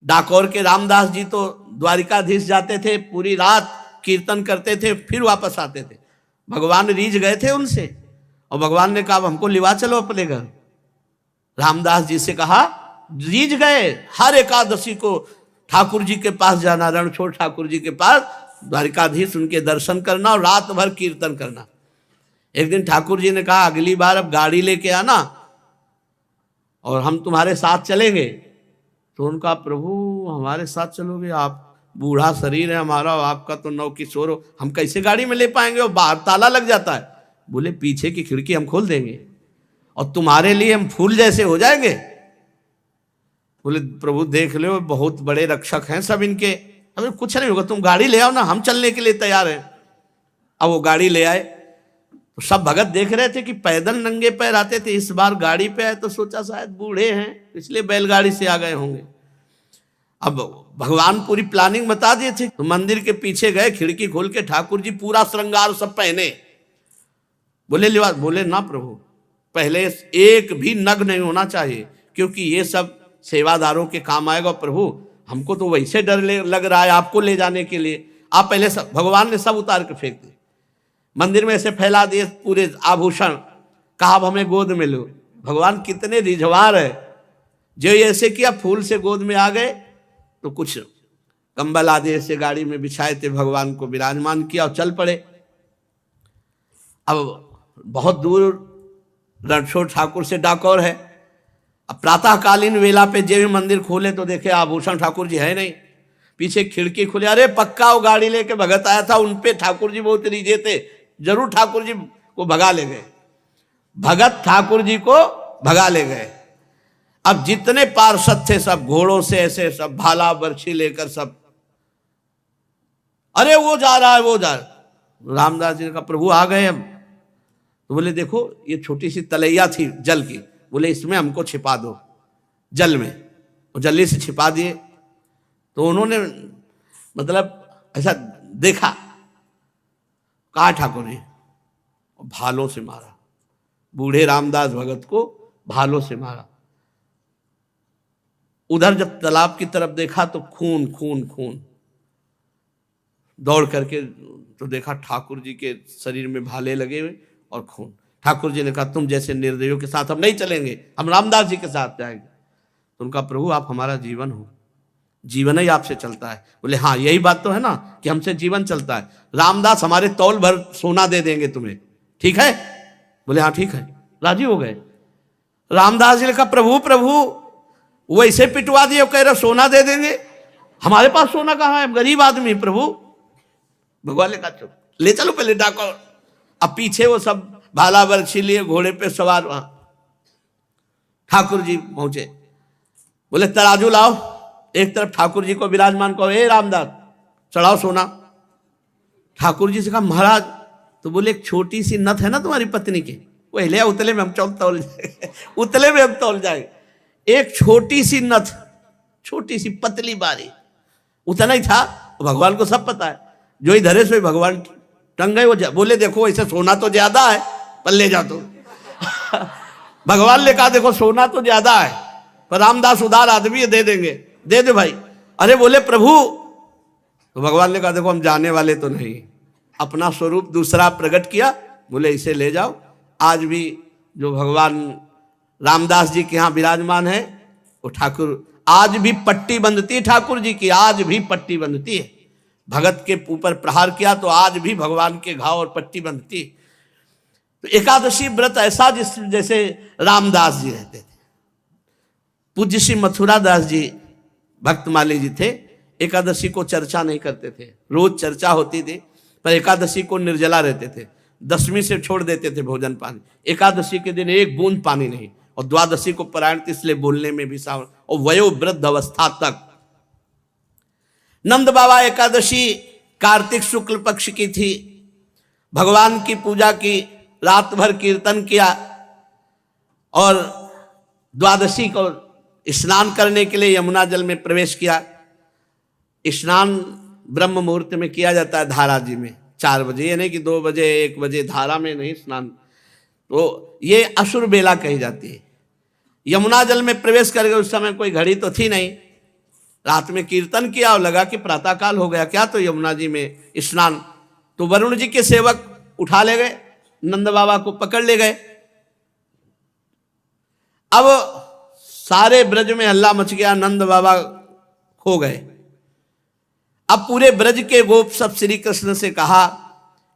डाकोर के रामदास जी तो द्वारिकाधीश जाते थे, पूरी रात कीर्तन करते थे, फिर वापस आते थे। भगवान रीझ गए थे उनसे और भगवान ने कहा हमको लिवा चलो अपने घर। रामदास जी से कहा, रीझ गए, हर एकादशी को ठाकुर जी के पास जाना, रणछोड़ ठाकुर जी के पास, द्वारिकाधीश उनके दर्शन करना और रात भर कीर्तन करना। एक दिन ठाकुर जी ने कहा अगली बार अब गाड़ी लेके आना और हम तुम्हारे साथ चलेंगे। तो उनका, प्रभु हमारे साथ चलोगे? आप बूढ़ा शरीर है हमारा, आपका तो नौ किशोर हो, हम कैसे गाड़ी में ले पाएंगे, और बाहर ताला लग जाता है। बोले पीछे की खिड़की हम खोल देंगे और तुम्हारे लिए हम फूल जैसे हो जाएंगे। बोले प्रभु देख लो बहुत बड़े रक्षक हैं सब इनके, हमें कुछ नहीं होगा, तुम गाड़ी ले आओ ना, हम चलने के लिए तैयार हैं। अब वो गाड़ी ले आए तो सब भगत देख रहे थे कि पैदल नंगे पैर आते थे, इस बार गाड़ी पे आए तो सोचा शायद बूढ़े हैं इसलिए बैलगाड़ी से आ गए होंगे। अब भगवान पूरी प्लानिंग बता दिए थे, तो मंदिर के पीछे गए, खिड़की खोल के ठाकुर जी पूरा श्रृंगार सब पहने। बोले लिबास, बोले ना प्रभु, पहले एक भी नग नहीं होना चाहिए, क्योंकि ये सब सेवादारों के काम आएगा। प्रभु हमको तो वैसे डर लग रहा है आपको ले जाने के लिए, आप पहले सब, भगवान ने सब उतार के फेंक दिए, मंदिर में ऐसे फैला दिए पूरे आभूषण, कहा अब हमें गोद में लो। भगवान कितने रिझवार है, जो ऐसे किया, फूल से गोद में आ गए, तो कुछ कंबल आदि ऐसे गाड़ी में बिछाए थे, भगवान को विराजमान किया और चल पड़े। अब बहुत दूर रणछोड़ ठाकुर से डाकोर है। अब प्रातःकालीन वेला पे जब मंदिर खोले तो देखे आभूषण ठाकुर जी है नहीं, पीछे खिड़की खुले, अरे पक्का वो गाड़ी लेके भगत आया था, उनपे ठाकुर जी बहुत रीझे थे, जरूर ठाकुर जी को भगा ले गए। भगत ठाकुर जी को भगा ले गए। अब जितने पार्षद थे सब घोड़ों से ऐसे सब भाला बर्छी लेकर सब, अरे वो जा रहा है वो जा रहा है। रामदास जी ने कहा प्रभु आ गए हम। तो बोले देखो ये छोटी सी तलैया थी जल की, बोले इसमें हमको छिपा दो जल में, और जल्दी से छिपा दिए। तो उन्होंने मतलब ऐसा देखा, कहा ठाकुर जी, भालों से मारा, बूढ़े रामदास भगत को भालों से मारा। उधर जब तालाब की तरफ देखा तो खून खून खून, दौड़ करके तो देखा ठाकुर जी के शरीर में भाले लगे हुए और खून। ठाकुर जी ने कहा तुम जैसे निर्दयियों के साथ हम नहीं चलेंगे, हम रामदास जी के साथ जाएंगे। तो उनका, प्रभु आप हमारा जीवन हो, जीवन ही आपसे चलता है। बोले हाँ यही बात तो है ना कि हमसे जीवन चलता है, रामदास हमारे तौल भर सोना दे देंगे तुम्हें, ठीक है? बोले हाँ ठीक है, राजी हो गए। रामदास जी ने कहा प्रभु प्रभु वो ऐसे पिटवा दिए, कह रहे सोना दे देंगे, हमारे पास सोना कहाँ है, गरीब आदमी। प्रभु भगवान ने कहा ले चलो पहले डाको। अब पीछे वो सब भाला बर्छी लिए घोड़े पे सवार, वहां ठाकुर जी पहुंचे। बोले तराजू लाओ, एक तरफ ठाकुर जी को विराजमान करो, ए रामदास चढ़ाओ सोना। ठाकुर जी से कहा महाराज, तो बोले एक छोटी सी नथ है ना तुम्हारी पत्नी की, वो ले उतले में हम तौल जाएंगे, उतले में हम तौल जाएंगे। एक छोटी सी नथ, छोटी सी पतली बारी, उतना ही था, भगवान को सब पता है, जो इधर है सो भगवान टंग गए। वो बोले देखो ऐसे सोना तो ज्यादा है पर ले जा। तो भगवान ने कहा देखो सोना तो ज्यादा है पर रामदास उदार आदमी है, दे देंगे, दे दे भाई। अरे बोले प्रभु, तो भगवान ने कहा देखो हम जाने वाले तो नहीं, अपना स्वरूप दूसरा प्रकट किया। बोले इसे ले जाओ। आज भी जो भगवान रामदास जी के यहाँ विराजमान है वो ठाकुर, आज भी पट्टी बंधती है ठाकुर जी की, आज भी पट्टी बंधती है। भगत के ऊपर प्रहार किया तो आज भी भगवान के घाव और पट्टी बंधती है। तो एकादशी व्रत ऐसा जैसे रामदास जी रहते थे। पूज्य श्री मथुरा दास जी भक्तमाली जी थे, एकादशी को चर्चा नहीं करते थे, रोज चर्चा होती थी पर एकादशी को निर्जला रहते थे। दशमी से छोड़ देते थे भोजन पानी, एकादशी के दिन एक बूंद पानी नहीं, और द्वादशी को परायण थी इसलिए बोलने में भी सावधान, और वयोवृद्ध अवस्था तक। नंद बाबा एकादशी कार्तिक शुक्ल पक्ष की थी, भगवान की पूजा की, रात भर कीर्तन किया, और द्वादशी को स्नान करने के लिए यमुना जल में प्रवेश किया। स्नान ब्रह्म मुहूर्त में किया जाता है धारा जी में, 4 बजे, ये नहीं कि 2 बजे 1 बजे, धारा में नहीं स्नान। तो ये असुर बेला कही जाती है। यमुना जल में प्रवेश करके, उस समय कोई घड़ी तो थी नहीं, रात में कीर्तन किया और लगा कि प्रातःकाल हो गया क्या, तो यमुना जी में स्नान, तो वरुण जी के सेवक उठा ले गए, नंद बाबा को पकड़ ले गए। अब सारे ब्रज में हल्ला मच गया, नंद बाबा खो गए। अब पूरे ब्रज के गोप सब श्री कृष्ण से कहा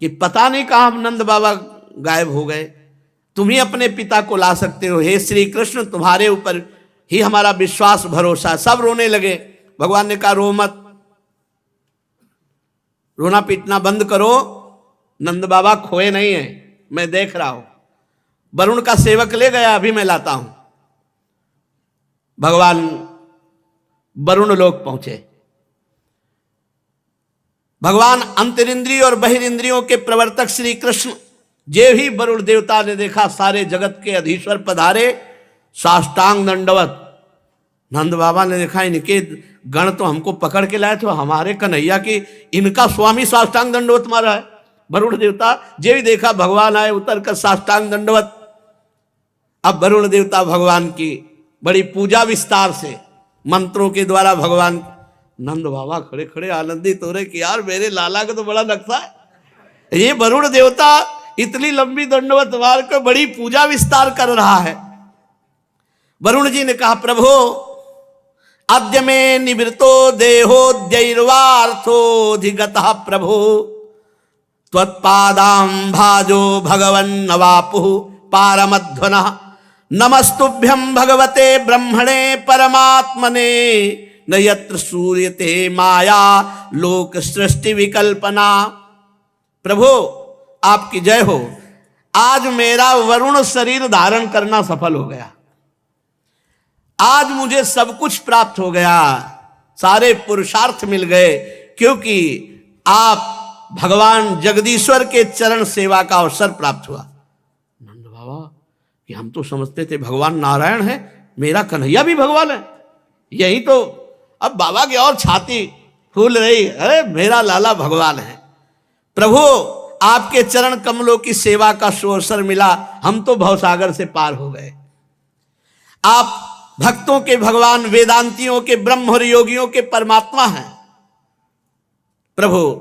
कि पता नहीं कहां नंद बाबा गायब हो गए, तुम ही अपने पिता को ला सकते हो, हे श्री कृष्ण तुम्हारे ऊपर ही हमारा विश्वास भरोसा। सब रोने लगे। भगवान ने कहा रो मत, रोना पीटना बंद करो, नंद बाबा खोए नहीं है, मैं देख रहा हूं। वरुण का सेवक ले गया, अभी मैं लाता हूं। भगवान वरुण लोक पहुंचे। भगवान अंतरिंद्रिय और बहिरिंद्रियों के प्रवर्तक श्री कृष्ण जे ही वरुण देवता ने देखा, सारे जगत के अधीश्वर पधारे, साष्टांग दंडवत। नंद बाबा ने देखा इनके गण तो हमको पकड़ के लाए, तो हमारे कन्हैया की इनका स्वामी साष्टांग दंडवत मारा है। वरुण देवता जे ही देखा भगवान आए, उतर कर साष्टांग दंडवत। अब वरुण देवता भगवान की बड़ी पूजा विस्तार से मंत्रों के द्वारा भगवान, नंद बाबा खड़े खड़े आनंदित हो रहे कि यार मेरे लाला का तो बड़ा नक्शा है, ये वरुण देवता इतनी लंबी दंडवत मार कर बड़ी पूजा विस्तार कर रहा है। वरुण जी ने कहा प्रभु अद्य में निवृत्तो देहोद्यैर्वार्थोधिगतः प्रभु त्वत्पादां भाजो भगवन्नवापुः पारमध्वनः नमस्तुभ्यं भगवते ब्रह्मणे परमात्मने न यत्र सूर्यते माया लोक सृष्टि विकल्पना। प्रभु आपकी जय हो, आज मेरा वरुण शरीर धारण करना सफल हो गया, आज मुझे सब कुछ प्राप्त हो गया, सारे पुरुषार्थ मिल गए, क्योंकि आप भगवान जगदीश्वर के चरण सेवा का अवसर प्राप्त हुआ। नंद बाबा कि हम तो समझते थे भगवान नारायण है, मेरा कन्हैया भी भगवान है, यही तो। अब बाबा की और छाती फूल रही, अरे मेरा लाला भगवान है। प्रभु आपके चरण कमलों की सेवा का अवसर मिला, हम तो भवसागर से पार हो गए। आप भक्तों के भगवान, वेदांतियों के ब्रह्म और योगियों के परमात्मा हैं। प्रभु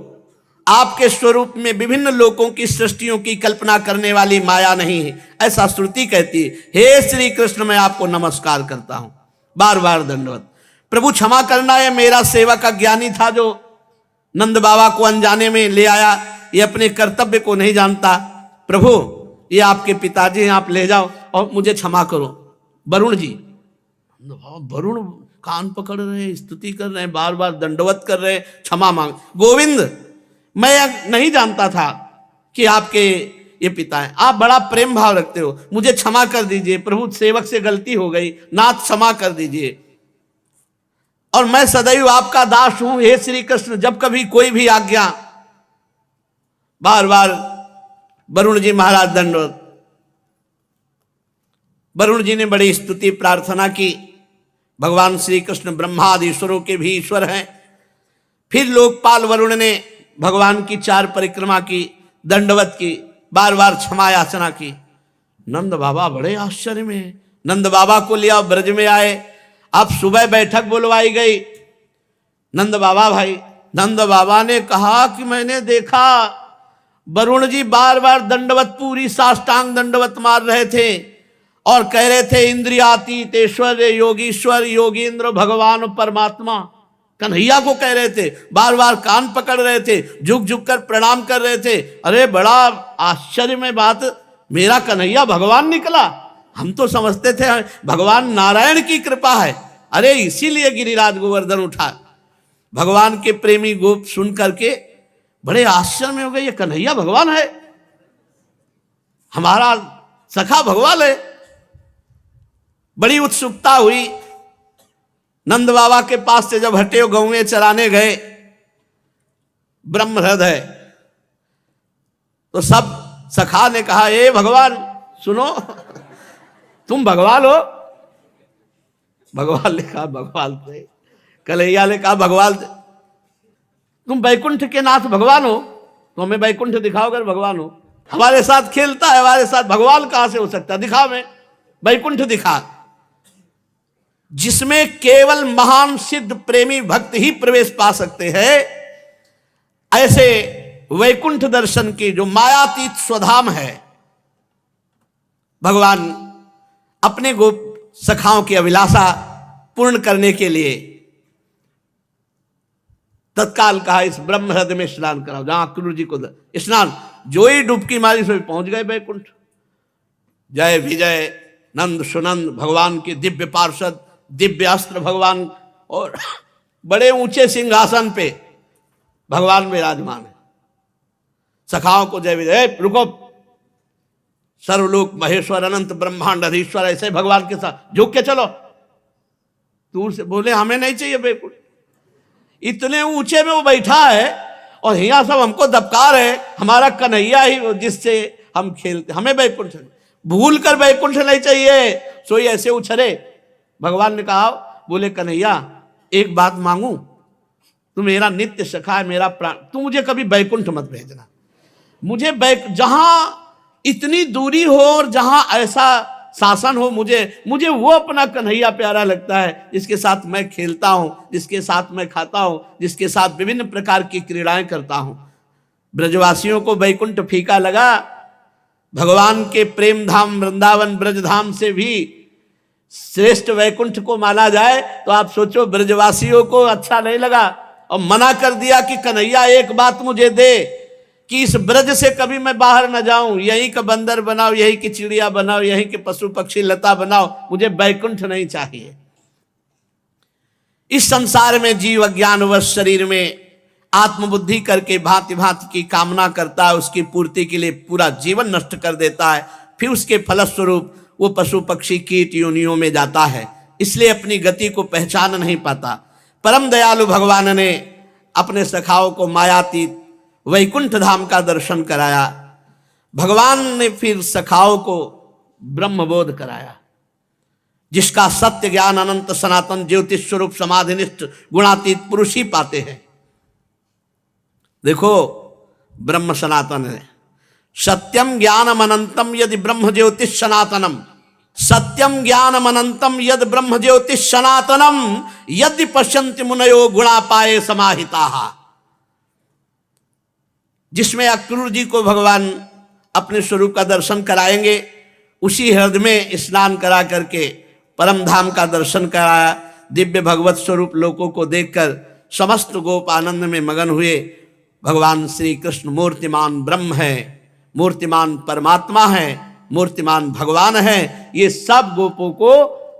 आपके स्वरूप में विभिन्न लोकों की सृष्टियों की कल्पना करने वाली माया नहीं है, ऐसा श्रुति कहती है। हे श्री कृष्ण मैं आपको नमस्कार करता हूं, बार बार दंडवत। प्रभु क्षमा करना, है मेरा सेवक अज्ञानी था जो नंद बाबा को अनजाने में ले आया, ये अपने कर्तव्य को नहीं जानता। प्रभु ये आपके पिताजी हैं, आप ले जाओ और मुझे क्षमा करो। वरुण जी, वरुण कान पकड़ रहे हैं, स्तुति कर रहे हैं, बार बार दंडवत कर रहे हैं, क्षमा मांग। गोविंद मैं नहीं जानता था कि आपके ये पिता हैं, आप बड़ा प्रेम भाव रखते हो, मुझे क्षमा कर दीजिए। प्रभु सेवक से गलती हो गई, नाथ क्षमा कर दीजिए, और मैं सदैव आपका दास हूं हे श्री कृष्ण, जब कभी कोई भी आज्ञा। बार बार वरुण जी महाराज दंडवत। वरुण जी ने बड़ी स्तुति प्रार्थना की। भगवान श्री कृष्ण ब्रह्मादि ईश्वरों के भी ईश्वर हैं। फिर लोकपाल वरुण ने भगवान की 4 परिक्रमा की, दंडवत की, बार बार क्षमा याचना की। नंद बाबा बड़े आश्चर्य में, नंद बाबा को लिया ब्रज में आए। अब सुबह बैठक बुलवाई गई। नंद बाबा भाई, नंद बाबा ने कहा कि मैंने देखा वरुण जी बार बार दंडवत, पूरी साष्टांग दंडवत मार रहे थे और कह रहे थे इंद्रियातीत ऐश्वर्य योगीश्वर योगींद्र भगवान परमात्मा, कन्हैया को कह रहे थे, बार बार कान पकड़ रहे थे, झुक झुक कर प्रणाम कर रहे थे। अरे बड़ा आश्चर्य में बात, मेरा कन्हैया भगवान निकला। हम तो समझते थे भगवान नारायण की कृपा है, अरे इसीलिए गिरिराज गोवर्धन उठा। भगवान के प्रेमी गोप सुन करके बड़े आश्चर्य में हो गए, ये कन्हैया भगवान है, हमारा सखा भगवान है। बड़ी उत्सुकता हुई। नंद बाबा के पास से जब हटे गौएं चराने गए ब्रह्म हृदय, तो सब सखा ने कहा ए भगवान सुनो, तुम भगवान हो। भगवान ने कहा भगवान थे। कन्हैया ने कहा भगवान थे। तुम बैकुंठ के नाथ भगवान हो, तो हमें बैकुंठ दिखाओ अगर भगवान हो। हमारे साथ खेलता है, हमारे साथ भगवान कहां से हो सकता है, दिखा, मैं बैकुंठ दिखा। जिसमें केवल महान सिद्ध प्रेमी भक्त ही प्रवेश पा सकते हैं, ऐसे वैकुंठ दर्शन की जो मायातीत स्वधाम है, भगवान अपने गोप सखाओं की अभिलाषा पूर्ण करने के लिए तत्काल कहा इस ब्रह्म हृदय में स्नान कराओ, जहां अक्रूर जी को स्नान, जो ही डुबकी मारी सो पहुंच गए वैकुंठ। जय विजय नंद सुनंद भगवान के दिव्य पार्षद, दिव्य अस्त्र भगवान, और बड़े ऊंचे सिंहासन पे भगवान विराजमान है। सखाओं को जय विजय, रुको, सर्वलोक महेश्वर अनंत ब्रह्मांड अधीश्वर, ऐसे भगवान के साथ झुक के चलो। दूर से बोले हमें नहीं चाहिए वैकुंठ, इतने ऊंचे में वो बैठा है और यहाँ सब हमको दबका रहे, हमारा कन्हैया ही जिससे हम खेलते, हमें वैकुंठ भूल कर वैकुंठ नहीं चाहिए। सोई ऐसे उछरे। भगवान ने कहा, बोले कन्हैया एक बात मांगू, तू मेरा नित्य सखा है, मेरा प्राण, तू मुझे कभी वैकुंठ मत भेजना। मुझे जहां इतनी दूरी हो और जहां ऐसा शासन हो, मुझे वो अपना कन्हैया प्यारा लगता है, जिसके साथ मैं खेलता हूं, जिसके साथ मैं खाता हूं, जिसके साथ विभिन्न प्रकार की क्रीड़ाएं करता हूं। ब्रजवासियों को वैकुंठ फीका लगा। भगवान के प्रेम धाम वृंदावन ब्रजधाम से भी श्रेष्ठ वैकुंठ को माना जाए तो आप सोचो ब्रजवासियों को अच्छा नहीं लगा और मना कर दिया कि कन्हैया एक बात मुझे दे कि इस ब्रज से कभी मैं बाहर न जाऊं, यहीं का बंदर बनाओ, यहीं की चिड़िया बनाओ, यहीं के पशु पक्षी लता बनाओ, मुझे वैकुंठ नहीं चाहिए। इस संसार में जीव अज्ञानवश शरीर में आत्मबुद्धि करके भांति भांति की कामना करता है, उसकी पूर्ति के लिए पूरा जीवन नष्ट कर देता है, फिर उसके फलस्वरूप वो पशु पक्षी कीट योनियों में जाता है, इसलिए अपनी गति को पहचान नहीं पाता। परम दयालु भगवान ने अपने सखाओं को मायातीत वैकुंठ धाम का दर्शन कराया। भगवान ने फिर सखाओं को ब्रह्मबोध कराया, जिसका सत्य ज्ञान अनंत सनातन ज्योतिष स्वरूप समाधिनिष्ठ गुणातीत पुरुष ही पाते हैं। देखो ब्रह्म सनातन है, सत्यम ज्ञानम अनंतम यदि ब्रह्म ज्योतिष सनातनम, सत्यम ज्ञानम अनंतम यद ब्रह्म ज्योतिष सनातनम यदि पश्यन्ति मुनयो गुणा पाए समाहिता। जिसमें अक्रूर जी को भगवान अपने स्वरूप का दर्शन कराएंगे, उसी हृदय में स्नान करा करके परम धाम का दर्शन कराया। दिव्य भगवत स्वरूप लोगों को देखकर समस्त गोप आनंद में मगन हुए। भगवान श्री कृष्ण मूर्तिमान ब्रह्म है, मूर्तिमान परमात्मा है, मूर्तिमान भगवान है। ये सब गोपों को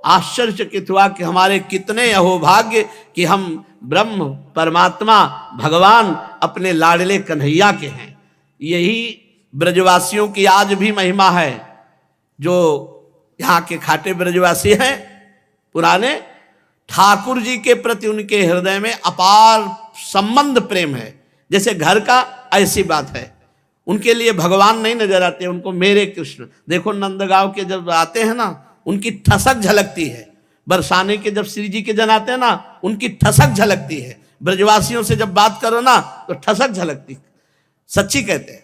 आश्चर्यचकित हुआ कि हमारे कितने अहोभाग्य कि हम ब्रह्म परमात्मा भगवान अपने लाडले कन्हैया के हैं। यही ब्रजवासियों की आज भी महिमा है। जो यहाँ के खाटे ब्रजवासी हैं पुराने, ठाकुर जी के प्रति उनके हृदय में अपार संबंध प्रेम है, जैसे घर का, ऐसी बात है। उनके लिए भगवान नहीं नजर आते, उनको मेरे कृष्ण। देखो नंदगांव के जब आते हैं ना, उनकी ठसक झलकती है। बरसाने के जब श्री जी के जन आते हैं ना, उनकी ठसक झलकती है। ब्रजवासियों से जब बात करो ना तो ठसक झलकती, सच्ची कहते हैं।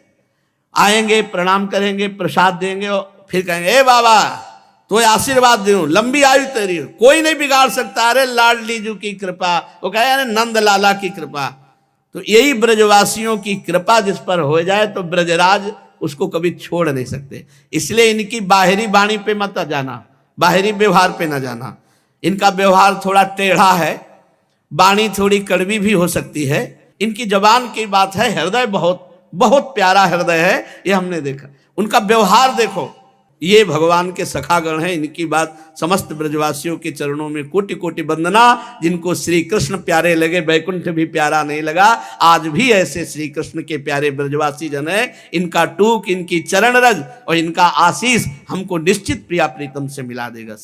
आएंगे, प्रणाम करेंगे, प्रसाद देंगे और फिर कहेंगे ए बाबा तो आशीर्वाद दूं, लंबी आयु तेरी, कोई नहीं बिगाड़ सकता। अरे लाडली जी की कृपा, वो कहे अरे नंद लाला की कृपा। तो यही ब्रजवासियों की कृपा जिस पर हो जाए तो ब्रजराज उसको कभी छोड़ नहीं सकते। इसलिए इनकी बाहरी वाणी पे मत जाना, बाहरी व्यवहार पे न जाना। इनका व्यवहार थोड़ा टेढ़ा है, वाणी थोड़ी कड़वी भी हो सकती है। इनकी जबान की बात है, हृदय बहुत बहुत प्यारा हृदय है, ये हमने देखा। उनका व्यवहार देखो। ये भगवान के सखागण हैं। इनकी बात समस्त ब्रजवासियों के चरणों में कोटि कोटि वंदना। जिनको श्री कृष्ण प्यारे लगे, वैकुंठ भी प्यारा नहीं लगा, आज भी ऐसे श्री कृष्ण के प्यारे ब्रजवासी जन है। इनका टूक, इनकी चरण रज और इनका आशीष हमको निश्चित प्रिया प्रीतम से मिला देगा।